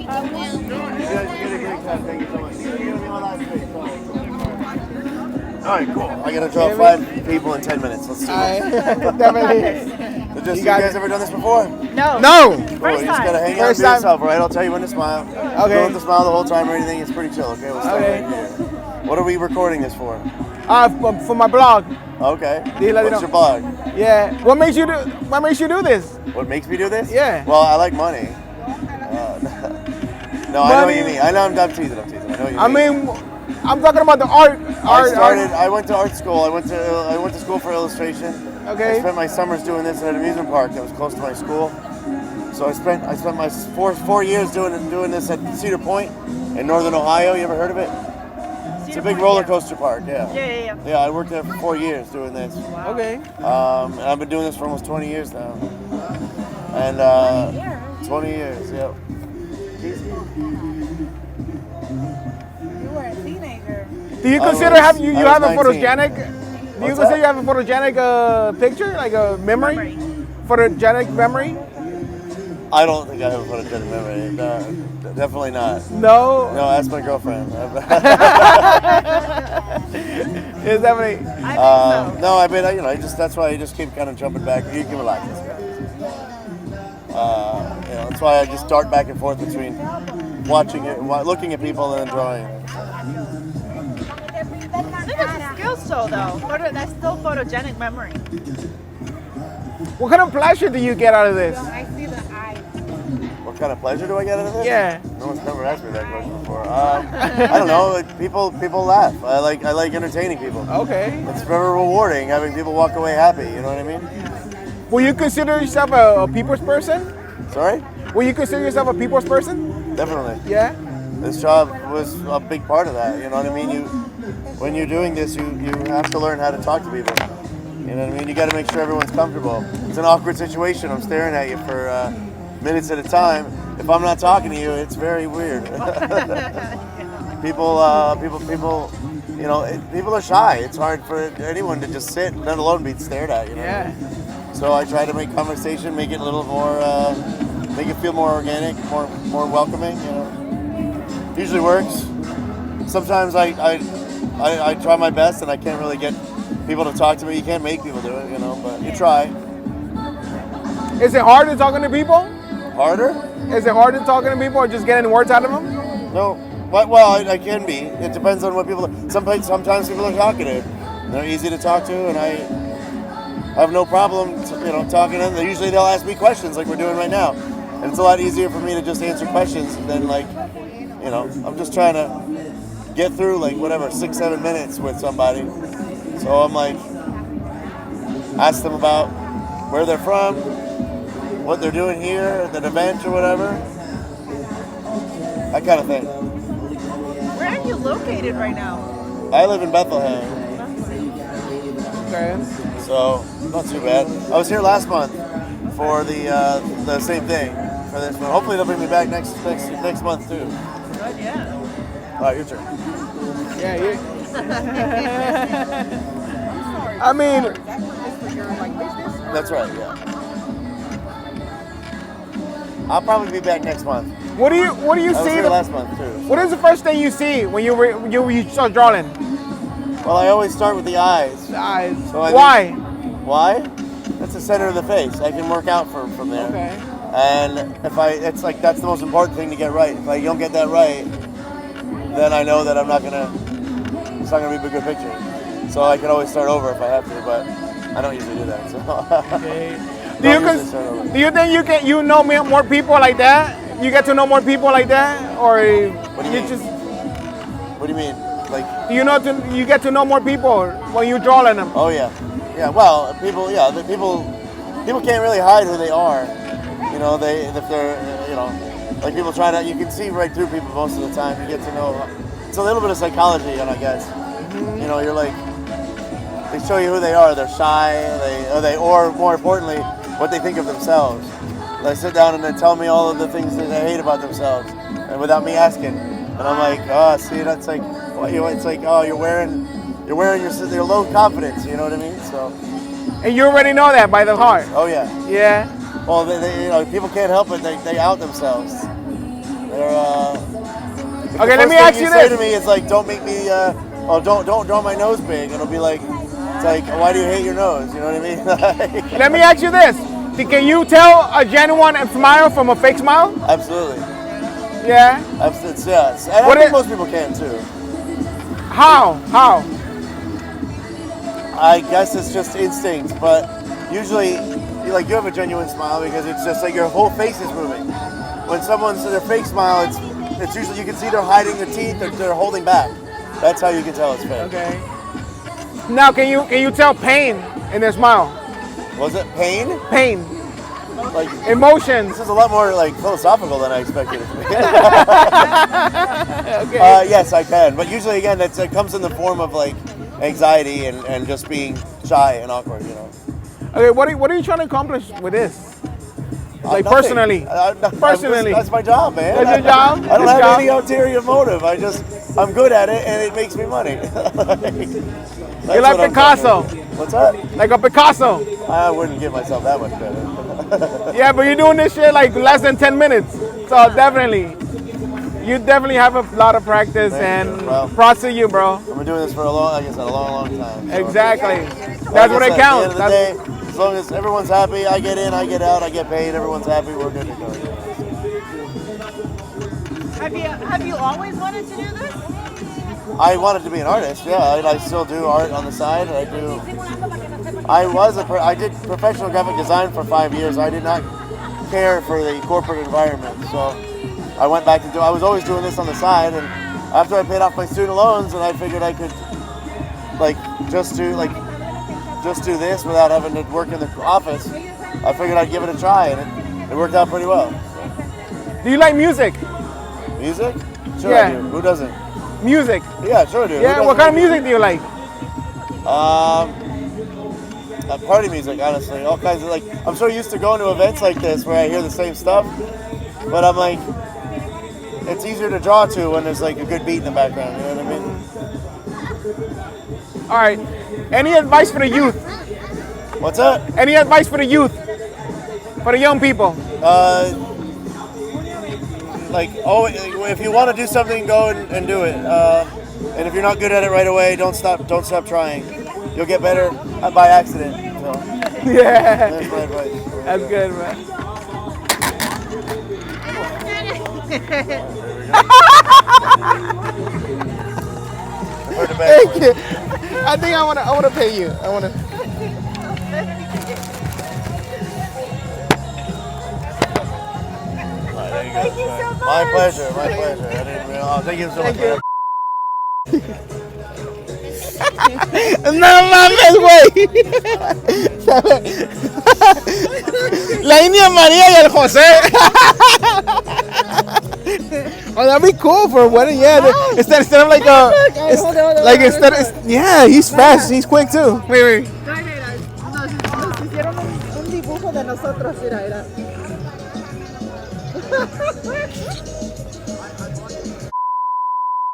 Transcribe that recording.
Thank you so much. All right, cool. I gotta draw 5 people in 10 minutes. Let's do it. Definitely. You guys ever done this before? No. No. Cool. You just gotta hang out and First be time. yourself, all right? I'll tell you when to smile. Okay. You don't have to smile the whole time or anything. It's pretty chill, okay? We'll start Okay. right here. What are we recording this for? For my blog. Okay. Dile, What's your blog? Yeah. What makes you do this? What makes me do this? Yeah. Well, I like money. No, I know what you mean. I know I'm teasing. I know what you mean. I'm talking about the art. I went to art school. I went to school for illustration. Okay. I spent my summers doing this at an amusement park that was close to my school. So I spent my 4 years doing this at Cedar Point in Northern Ohio. You ever heard of it? It's a big roller coaster park. Yeah. Yeah, I worked there for 4 years doing this. Okay. And I've been doing this for almost 20 years now. And 20 years. Yep. You were a teenager. Do you consider have a photogenic? Do you consider you have a photogenic picture, like a memory? Photogenic memory? I don't think I have a photogenic memory. No, definitely not. No. No, ask my girlfriend. It's definitely. No, I mean, that's why I just keep kind of jumping back. You can relax. That's why I just dart back and forth between watching it, looking at people, and then drawing. I think it's a skill still, though. That's still photogenic memory. What kind of pleasure do you get out of this? I see the eyes. What kind of pleasure do I get out of this? Yeah. No one's never asked me that question before. I don't know. Like, people laugh. I like entertaining people. Okay. It's very rewarding having people walk away happy. You know what I mean? Will you consider yourself a people's person? Sorry? Will you consider yourself a people's person? Definitely. Yeah. This job was a big part of that. You know what I mean? When you're doing this, you have to learn how to talk to people. You know what I mean? You got to make sure everyone's comfortable. It's an awkward situation. I'm staring at you for minutes at a time. If I'm not talking to you, it's very weird. People, people are shy. It's hard for anyone to just sit, let alone be stared at. You know? Yeah. So I try to make conversation, make it a little more, make it feel more organic, more welcoming. You know, usually works. Sometimes I try my best, and I can't really get people to talk to me. You can't make people do it, but you try. Is it hard to talking to people? Harder? Is it hard to talking to people or just getting words out of them? No. Well, I can be. It depends on what people. Sometimes people are talkative. They're easy to talk to, and I have no problem, talking to them. Usually they'll ask me questions like we're doing right now, and it's a lot easier for me to just answer questions than I'm just trying to get through 6-7 minutes with somebody. So I'm ask them about where they're from, what they're doing here at an event or whatever, that kind of thing. Where are you located right now? I live in Bethlehem. Okay. So, not too bad. I was here last month for the same thing for this one. Hopefully they'll bring me back next month too. Good, yeah. All right, your turn. Yeah, you. I mean, That's right. Yeah. I'll probably be back next month. what do you I was see? here last month too. What is the first thing you see when you start drawing? Well, I always start with the eyes. The eyes. So I Why? Why? That's the center of the face. I can work out from there. Okay. And that's the most important thing to get right. If I don't get that right, then I know that it's not gonna be a good picture. So I can always start over if I have to, but I don't usually do that. So. Okay. Do you think you know more people like that? You get to know more people like that, or What do you mean? What do you mean? Do you get to know more people when you draw on them? Oh yeah, yeah. Well, people can't really hide who they are. If they're people try to. You can see right through people most of the time. You get to know. It's a little bit of psychology, I guess. Mm-hmm. You're they show you who they are. They're shy. Or more importantly, what they think of themselves. They sit down and they tell me all of the things that they hate about themselves, and without me asking. And I'm like, oh, see, that's it's like, oh, you're wearing your low confidence. You know what I mean? So. And you already know that by the heart. Oh yeah. Yeah. Well, people can't help it. They out themselves. They're Okay, let me first ask thing you say this. to me is like, don't make me, don't draw my nose big. And it'll be like, it's like, why do you hate your nose? You know what I mean? Let me ask you this. Can you tell a genuine smile from a fake smile? Absolutely. Yeah. Absolutely, yes. And What I think it- most people can too. How? How? I guess it's just instinct, but usually, you have a genuine smile because it's just like your whole face is moving. When someone's their fake smile, it's usually you can see they're hiding their teeth, they're holding back. That's how you can tell it's fake. Okay. Now, can you tell pain in their smile? Was it pain? Pain, Like emotions. this is a lot more like philosophical than I expected it to be. Okay. Yes, I can, but usually again, it comes in the form of like anxiety and just being shy and awkward. Okay. What are you trying to accomplish with this? Like Nothing. personally. Personally. That's my job, man. That's your job? I don't That's have job? any ulterior motive. I'm good at it, and it makes me money. You're like Picasso. What's that? Like a Picasso. I wouldn't give myself that much credit. Yeah, but you're doing this shit like less than 10 minutes. So definitely. You definitely have a lot of practice Thank and you. Well, props to you, bro. I've been doing this for a long time. So Exactly. like That's I what said, it counts. At the end of the day, as long as everyone's happy, I get in, I get out, I get paid, everyone's happy, we're good to go. Have you always wanted to do this? I wanted to be an artist, yeah. I still do art on the side. I did professional graphic design for 5 years. I did not care for the corporate environment, so I went back to I was always doing this on the side, and after I paid off my student loans, and I figured I could just do this without having to work in the office. I figured I'd give it a try, and it worked out pretty well. Do you like music? Music? Sure Yeah. I do. Who doesn't? Music. Yeah, sure I do. Who Yeah, doesn't what kind of like music do you like? Party music, honestly. All kinds of I'm so used to going to events like this where I hear the same stuff, but I'm like, it's easier to draw to when there's like a good beat in the background, you know what I mean? All right. Any advice for the youth? What's that? Any advice for the youth? For the young people? If you want to do something, go and do it. And if you're not good at it right away, don't stop trying. You'll get better by accident. So Yeah. that's my advice. That's good, man. Thank you. I think I wanna pay you. I wanna. There you go. Thank you so much. My pleasure. I didn't realize. Thank you so much. Man. No mames, güey. La India María y el José. Oh, that'd be cool for a wedding. Yeah, instead of like yeah, he's fast. He's quick too. Wait. Nos hicieron un dibujo de nosotros, mira.